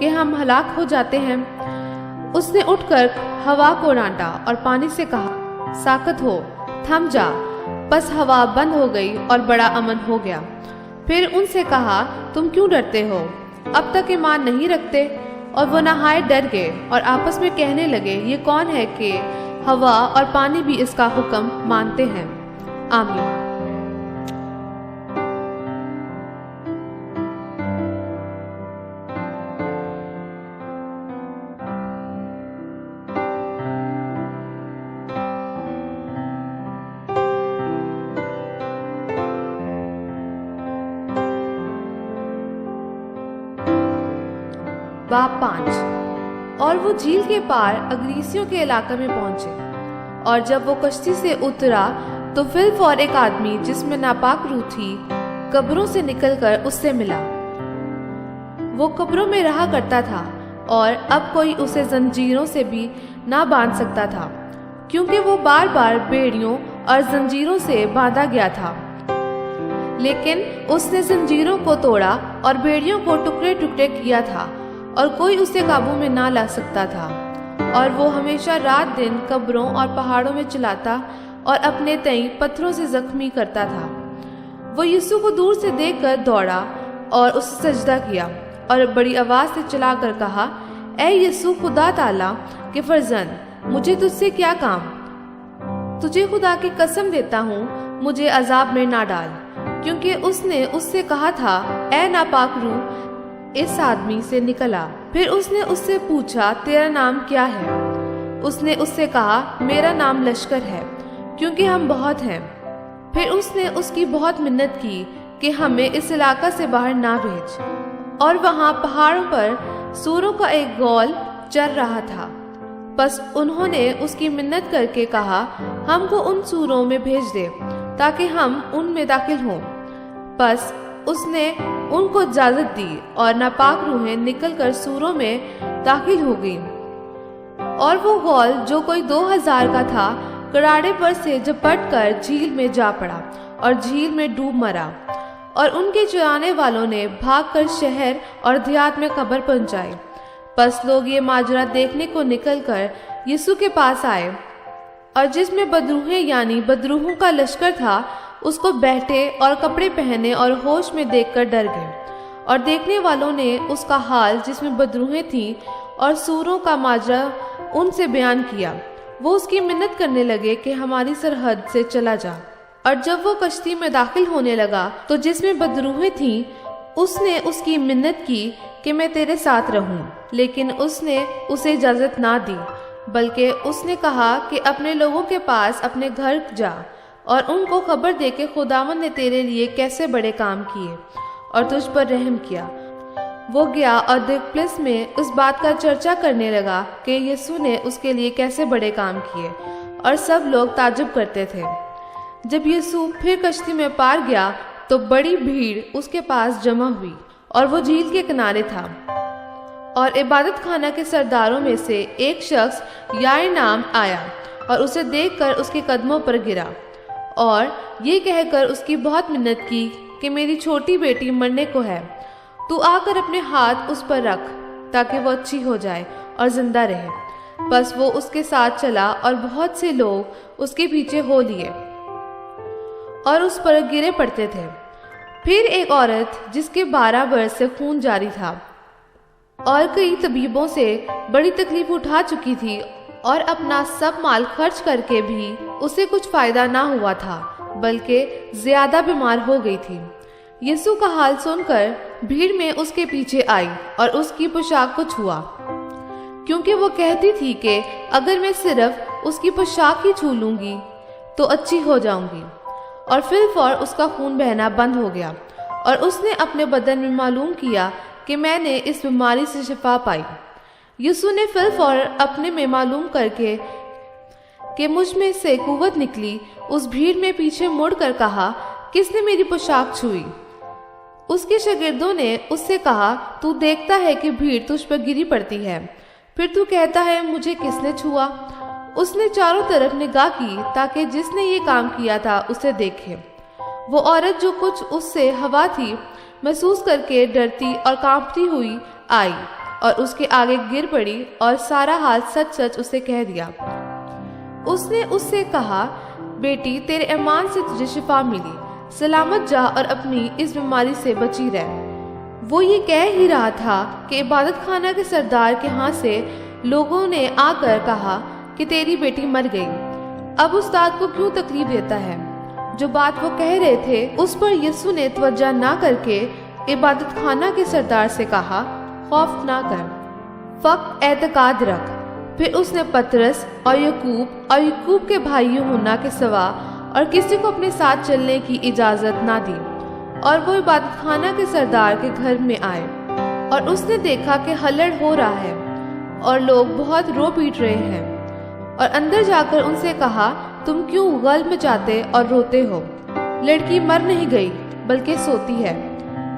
کہ ہم ہلاک ہو جاتے ہیں۔ اس نے اٹھ کر ہوا کو ڈانٹا اور پانی سے کہا، ساکت ہو، تھم جا۔ بس ہوا بند ہو گئی اور بڑا امن ہو گیا۔ پھر ان سے کہا، تم کیوں ڈرتے ہو؟ اب تک ایمان نہیں رکھتے؟ اور وہ نہایت ڈر گئے اور آپس میں کہنے لگے، یہ کون ہے کہ ہوا اور پانی بھی اس کا حکم مانتے ہیں؟ آمین۔ باب 5۔ اور وہ جھیل کے پار اگریسیوں کے علاقے میں پہنچے، اور جب وہ کشتی سے اترا تو فی الفور ایک آدمی جس میں ناپاک روح تھی قبروں سے نکل کر اس سے ملا۔ وہ قبروں میں رہا کرتا تھا اور اب کوئی اسے زنجیروں سے بھی نہ باندھ سکتا تھا، کیونکہ وہ بار بار بیڑیوں اور زنجیروں سے باندھا گیا تھا۔ لیکن اس نے زنجیروں کو توڑا اور بیڑیوں کو ٹکڑے ٹکڑے کیا تھا، اور کوئی اسے قابو میں نہ لا سکتا تھا۔ اور وہ ہمیشہ رات دن قبروں اور پہاڑوں میں چلاتا اور اپنے تئیں پتھروں سے زخمی کرتا تھا۔ وہ یسوع کو دور سے دیکھ کر دوڑا اور اسے سجدہ کیا اور بڑی آواز سے چلا کر کہا، اے یسوع خدا تعالیٰ کے فرزند، مجھے تجھ سے کیا کام؟ تجھے خدا کی قسم دیتا ہوں، مجھے عذاب میں نہ ڈال۔ کیونکہ اس نے اس سے کہا تھا، اے ناپاک روح، اس آدمی سے نکل آ۔ پھر اس نے اس سے پوچھا، تیرا نام کیا ہے؟ اس نے اس سے کہا، میرا نام لشکر ہے، کیونکہ ہم بہت ہیں۔ پھر اس نے اس کی بہت منت کی کہ ہمیں اس علاقہ سے باہر نہ بھیج۔ اور وہاں پہاڑوں پر سوروں کا ایک گول چر رہا تھا۔ بس انہوں نے اس کی منت کر کے کہا، ہم کو ان سوروں میں بھیج دے تاکہ ہم ان میں داخل ہوں۔ بس اس نے ان کو اجازت دی اور ناپاک روحیں نکل کر سوروں میں داخل ہو گئیں۔ اور وہ غول جو کوئی 2000 کا تھا کراڑے پر سے جھپٹ کر جھیل میں جا پڑا اور جھیل میں ڈوب مرا۔ اور ان کے چرانے والوں نے بھاگ کر شہر اور دیہات میں خبر پہنچائی۔ بس لوگ یہ ماجرا دیکھنے کو نکل کر یسوع کے پاس آئے، اور جس میں بدروہیں یعنی بدروہوں کا لشکر تھا اس کو بیٹھے اور کپڑے پہنے اور ہوش میں دیکھ کر ڈر گئے۔ اور دیکھنے والوں نے اس کا حال جس میں بدروہیں تھیں اور سوروں کا ماجرا ان سے بیان کیا۔ وہ اس کی منت کرنے لگے کہ ہماری سرحد سے چلا جا۔ اور جب وہ کشتی میں داخل ہونے لگا تو جس میں بدروہیں تھیں اس نے اس کی منت کی کہ میں تیرے ساتھ رہوں، لیکن اس نے اسے اجازت نہ دی، بلکہ اس نے کہا کہ اپنے لوگوں کے پاس اپنے گھر جا اور ان کو خبر دے کہ خداوند نے تیرے لیے کیسے بڑے کام کیے اور تجھ پر رحم کیا۔ وہ گیا اور دکپلس میں اس بات کا چرچا کرنے لگا کہ یسوع نے اس کے لیے کیسے بڑے کام کیے، اور سب لوگ تعجب کرتے تھے۔ جب یسوع پھر کشتی میں پار گیا تو بڑی بھیڑ اس کے پاس جمع ہوئی، اور وہ جھیل کے کنارے تھا۔ اور عبادت خانہ کے سرداروں میں سے ایک شخص یائر نام آیا اور اسے دیکھ کر اس کے قدموں پر گرا اور یہ کہہ کر اس کی بہت منت کی کہ میری چھوٹی بیٹی مرنے کو ہے، تو آ کر اپنے ہاتھ اس پر رکھ تاکہ وہ اچھی ہو جائے اور زندہ رہے۔ بس وہ اس کے ساتھ چلا اور بہت سے لوگ اس کے پیچھے ہو لیے اور اس پر گرے پڑتے تھے۔ پھر ایک عورت جس کے 12 برس سے خون جاری تھا اور کئی طبیبوں سے بڑی تکلیف اٹھا چکی تھی اور اپنا سب مال خرچ کر کے بھی اسے کچھ فائدہ نہ ہوا تھا بلکہ زیادہ بیمار ہو گئی تھی، یسوع کا حال سن کر بھیڑ میں اس کے پیچھے آئی اور اس کی پوشاک کو چھوا، کیونکہ وہ کہتی تھی کہ اگر میں صرف اس کی پوشاک ہی چھو لوں گی تو اچھی ہو جاؤں گی۔ اور فی الفور اس کا خون بہنا بند ہو گیا، اور اس نے اپنے بدن میں معلوم کیا کہ میں نے اس بیماری سے شفا پائی۔ یسوع نے فی الفور اپنے میں معلوم کر کے کہ مجھ میں سے قوت نکلی، اس بھیڑ میں پیچھے مڑ کر کہا، کس نے میری پوشاک چھوئی؟ اس کے شاگردوں نے اس سے کہا، تو دیکھتا ہے کہ بھیڑ تجھ پر گری پڑتی ہے، پھر تو کہتا ہے مجھے کس نے چھوا؟ اس نے چاروں طرف نگاہ کی تاکہ جس نے یہ کام کیا تھا اسے دیکھے۔ وہ عورت جو کچھ اس سے ہوا تھی محسوس کر کے ڈرتی اور کانپتی ہوئی آئی اور اس کے آگے گر پڑی اور سارا حال سچ سچ اسے کہہ دیا۔ اس نے اس سے کہا، بیٹی تیرے ایمان سے تجھے شفا ملی، سلامت جا اور اپنی اس بیماری سے بچی رہ۔ وہ یہ کہہ ہی رہا تھا کہ عبادت خانہ کے سردار کے ہاں سے لوگوں نے آ کر کہا کہ تیری بیٹی مر گئی، اب استاد کو کیوں تکلیف دیتا ہے؟ جو بات وہ کہہ رہے تھے اس پر یسوع نے توجہ نہ کر کے عبادت خانہ کے سردار سے کہا، خوف نہ کر، فقط اعتقاد رکھ۔ پھر اس نے پترس اور یعقوب کے بھائی یوحنا کے سوا اور کسی کو اپنے ساتھ چلنے کی اجازت نہ دی، اور وہ عبادت خانہ کے سردار کے گھر میں آئے، اور اس نے دیکھا کہ ہلڑ ہو رہا ہے اور لوگ بہت رو پیٹ رہے ہیں، اور اندر جا کر ان سے کہا، تم کیوں غل مچاتے اور روتے ہو؟ لڑکی مر نہیں گئی بلکہ سوتی ہے۔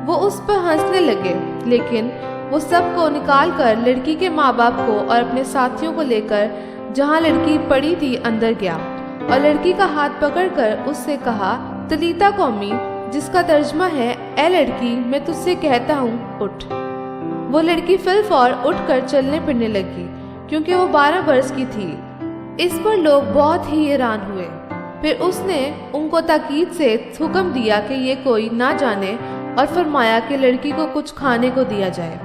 وہ اس پر ہنسنے لگے، لیکن وہ سب کو نکال کر لڑکی کے ماں باپ کو اور اپنے ساتھیوں کو لے کر جہاں لڑکی پڑی تھی اندر گیا، اور لڑکی کا ہاتھ پکڑ کر اس سے کہا، تلیتا قومی، جس کا ترجمہ ہے، اے لڑکی میں تجھ سے کہتا ہوں اٹھ۔ وہ لڑکی فی الفور اٹھ کر چلنے پھرنے لگی، کیونکہ وہ 12 برس کی تھی۔ اس پر لوگ بہت ہی حیران ہوئے۔ پھر اس نے ان کو تاکید سے حکم دیا کہ یہ کوئی نہ جانے، اور فرمایا کہ لڑکی کو کچھ کھانے کو دیا جائے۔